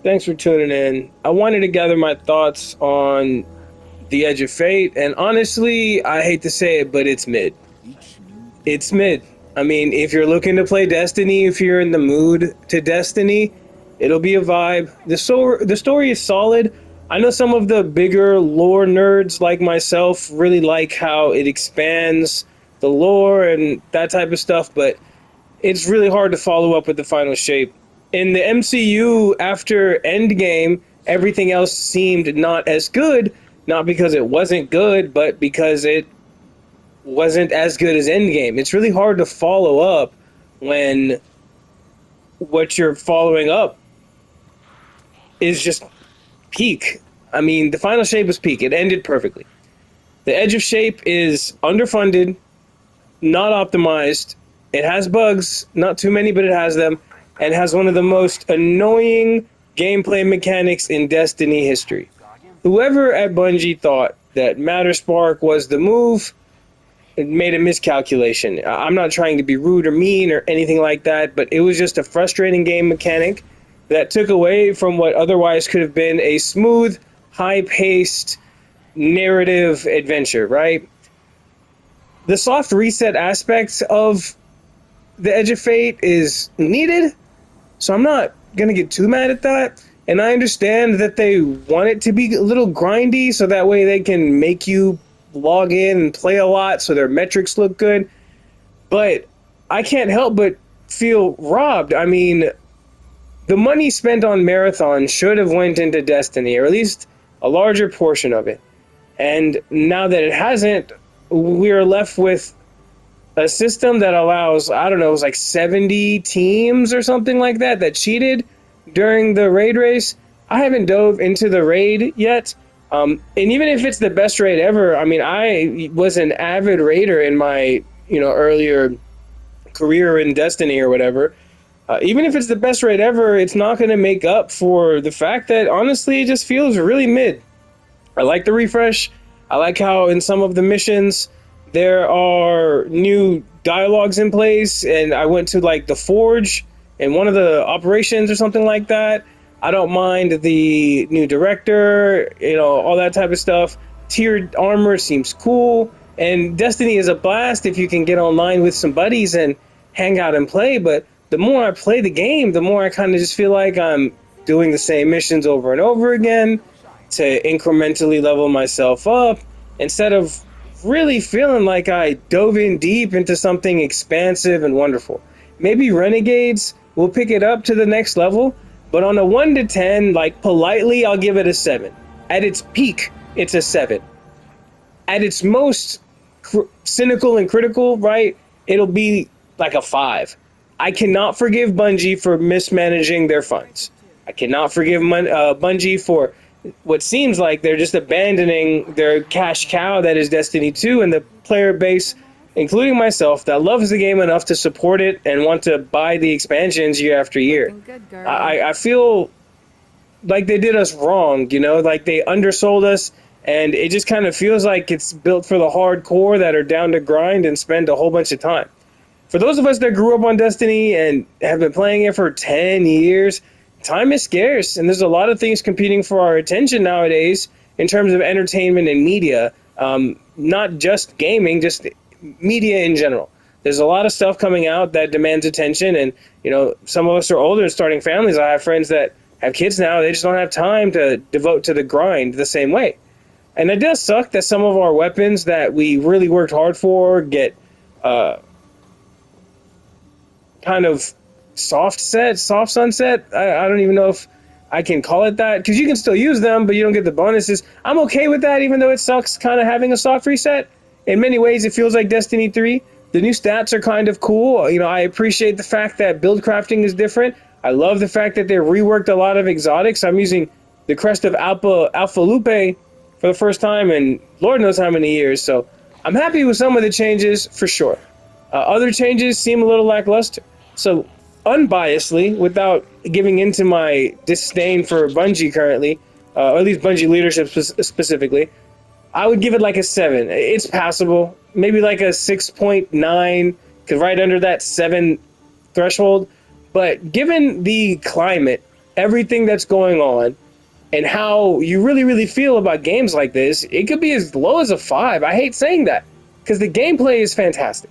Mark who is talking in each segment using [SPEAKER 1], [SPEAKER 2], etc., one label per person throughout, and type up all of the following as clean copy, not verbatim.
[SPEAKER 1] Thanks for tuning in. I wanted to gather my thoughts on The Edge of Fate, and honestly, I hate to say it, but it's mid. It's mid. I mean, if you're looking to play Destiny, if you're in the mood to Destiny, it'll be a vibe. The story is solid. I know some of the bigger lore nerds like myself really like how it expands the lore and that type of stuff, but it's really hard to follow up with the final shape. In the MCU, after Endgame, everything else seemed not as good, not because it wasn't good, but because it wasn't as good as Endgame. It's really hard to follow up when what you're following up is just peak. I mean, the final shape was peak. It ended perfectly. The Edge of Shape is underfunded, not optimized. It has bugs, not too many, but it has them, and has one of the most annoying gameplay mechanics in Destiny history. Whoever at Bungie thought that matterspark was the move, it made a miscalculation. I'm not trying to be rude or mean or anything like that, but it was just a frustrating game mechanic that took away from what otherwise could have been a smooth, high-paced narrative adventure, right? The soft reset aspect of the Edge of Fate is needed, so I'm not gonna get too mad at that. And I understand that they want it to be a little grindy, so that way they can make you log in and play a lot, so their metrics look good. But I can't help but feel robbed. I mean, the money spent on Marathon should have went into Destiny, or at least a larger portion of it. And now that it hasn't, we are left with a system that allows, I don't know, it was like 70 teams or something like that that cheated during the raid race. I haven't dove into the raid yet. And even if it's the best raid ever, I mean, I was an avid raider in my, earlier career in Destiny or whatever. Even if it's the best raid ever, it's not going to make up for the fact that honestly, it just feels really mid. I like the refresh. I like how in some of the missions there are new dialogues in place, and I went to like the Forge in one of the operations or something like that. I don't mind the new director, all that type of stuff. Tiered armor seems cool, and Destiny is a blast if you can get online with some buddies and hang out and play. But the more I play the game, the more I kind of just feel like I'm doing the same missions over and over again to incrementally level myself up instead of really feeling like I dove in deep into something expansive and wonderful. Maybe Renegades will pick it up to the next level, but on a 1 to 10, like politely, I'll give it a 7. At its peak, it's a 7. At its most cynical and critical, right, it'll be like a 5. I cannot forgive Bungie for mismanaging their funds. I cannot forgive Bungie for what seems like they're just abandoning their cash cow that is Destiny 2 and the player base, including myself, that loves the game enough to support it and want to buy the expansions year after year.
[SPEAKER 2] Good,
[SPEAKER 1] I feel like they did us wrong, like they undersold us, and it just kind of feels like it's built for the hardcore that are down to grind and spend a whole bunch of time. For those of us that grew up on Destiny and have been playing it for 10 years, time is scarce, and there's a lot of things competing for our attention nowadays in terms of entertainment and media, not just gaming, just media in general. There's a lot of stuff coming out that demands attention, and some of us are older and starting families. I have friends that have kids now. They just don't have time to devote to the grind the same way. And it does suck that some of our weapons that we really worked hard for get kind of soft sunset. I don't even know if I can call it that, because you can still use them, but you don't get the bonuses. I'm okay with that, even though it sucks kind of having a soft reset. In many ways, it feels like Destiny 3. The new stats are kind of cool. I appreciate the fact that build crafting is different. I love the fact that they reworked a lot of exotics. I'm using the crest of Alpha Lupe for the first time in Lord knows how many years, so I'm happy with some of the changes for sure. Other changes seem a little lackluster. So unbiasedly, without giving into my disdain for Bungie currently, or at least Bungie leadership specifically, I would give it like a 7. It's passable. Maybe like a 6.9, because right under that 7 threshold. But given the climate everything that's going on and how you really, really feel about games like this, it could be as low as a 5. I hate saying that because the gameplay is fantastic.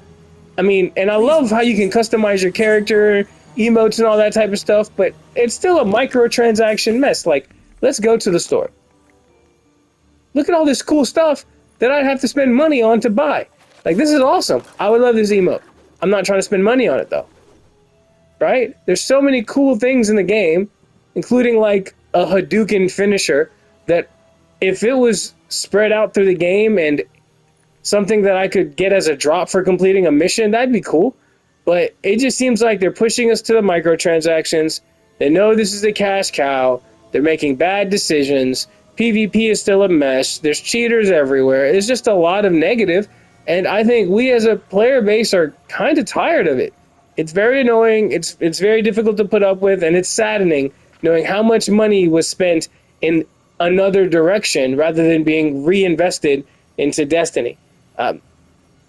[SPEAKER 1] I mean, and I love how you can customize your character, emotes, and all that type of stuff, but it's still a microtransaction mess. Like, let's go to the store. Look at all this cool stuff that I'd have to spend money on to buy. Like, this is awesome. I would love this emote. I'm not trying to spend money on it, though. Right? There's so many cool things in the game, including, like, a Hadouken finisher that if it was spread out through the game and something that I could get as a drop for completing a mission, that'd be cool. But it just seems like they're pushing us to the microtransactions. They know this is a cash cow. They're making bad decisions. PvP is still a mess. There's cheaters everywhere. It's just a lot of negative, and I think we as a player base are kind of tired of it. It's very annoying. It's very difficult to put up with, and it's saddening knowing how much money was spent in another direction rather than being reinvested into Destiny.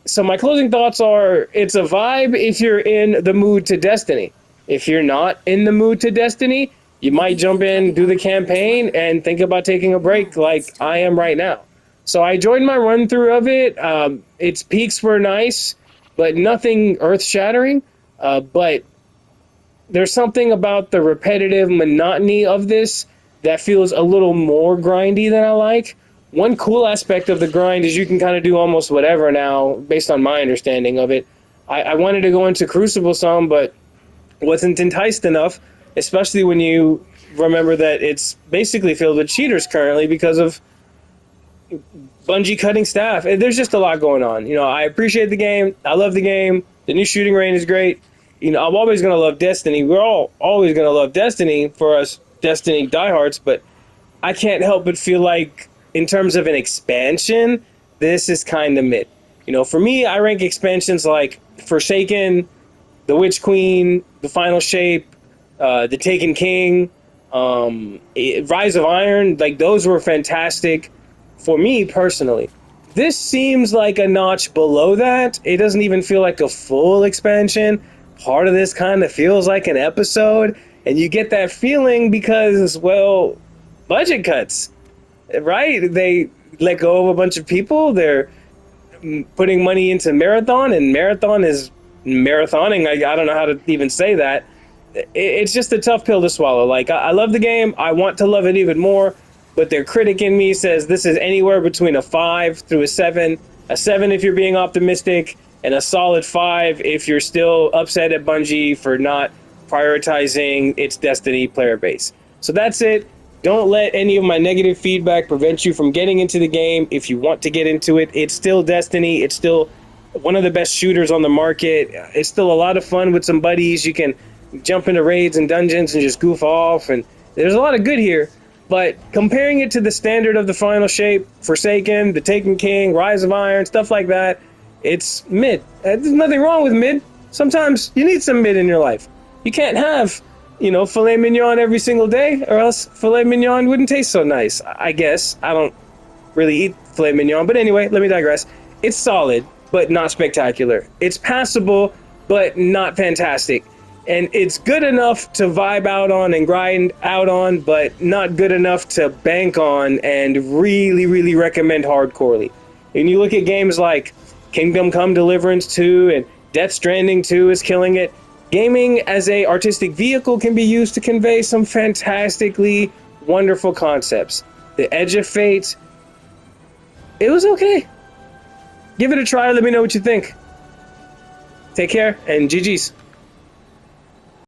[SPEAKER 1] So my closing thoughts are, it's a vibe if you're in the mood to Destiny. If you're not in the mood to Destiny, you might jump in, do the campaign, and think about taking a break like I am right now. So I enjoyed my run through of it. Its peaks were nice, but nothing earth-shattering. But there's something about the repetitive monotony of this that feels a little more grindy than I like. One cool aspect of the grind is you can kind of do almost whatever now, based on my understanding of it. I wanted to go into Crucible some, but wasn't enticed enough, especially when you remember that it's basically filled with cheaters currently because of Bungie cutting staff. There's just a lot going on. You know, I appreciate the game. I love the game. The new shooting range is great. You know, I'm always going to love Destiny. We're all always going to love Destiny for us Destiny diehards, but I can't help but feel like in terms of an expansion, this is kind of mid. You know, for me, I rank expansions like Forsaken, the Witch Queen, the Final Shape, the Taken King, Rise of Iron. Like, those were fantastic for me personally. This seems like a notch below that. It doesn't even feel like a full expansion. Part of this kind of feels like an episode, and you get that feeling because, well, budget cuts, right? They let go of a bunch of people. They're putting money into Marathon, and Marathon is marathoning. I don't know how to even say that. It's just a tough pill to swallow. Like, I love the game. I want to love it even more, but their critic in me says this is anywhere between a 5 through a 7. A 7 if you're being optimistic, and a solid 5 if you're still upset at Bungie for not prioritizing its Destiny player base. So that's it. Don't let any of my negative feedback prevent you from getting into the game. If you want to get into it, it's still Destiny. It's still one of the best shooters on the market. It's still a lot of fun with some buddies. You can jump into raids and dungeons and just goof off, and there's a lot of good here. But comparing it to the standard of the Final Shape, Forsaken, the Taken King, Rise of Iron, stuff like that, it's mid. There's nothing wrong with mid. Sometimes you need some mid in your life. You can't have, you know, filet mignon every single day, or else filet mignon wouldn't taste so nice, I guess. I don't really eat filet mignon, but anyway, let me digress. It's solid, but not spectacular. It's passable, but not fantastic. And it's good enough to vibe out on and grind out on, but not good enough to bank on and really, really recommend hardcorely. And you look at games like Kingdom Come Deliverance 2 and Death Stranding 2 is killing it. Gaming as a artistic vehicle can be used to convey some fantastically wonderful concepts. The Edge of Fate, it was okay. Give it a try. Let me know what you think. Take care, and GG's.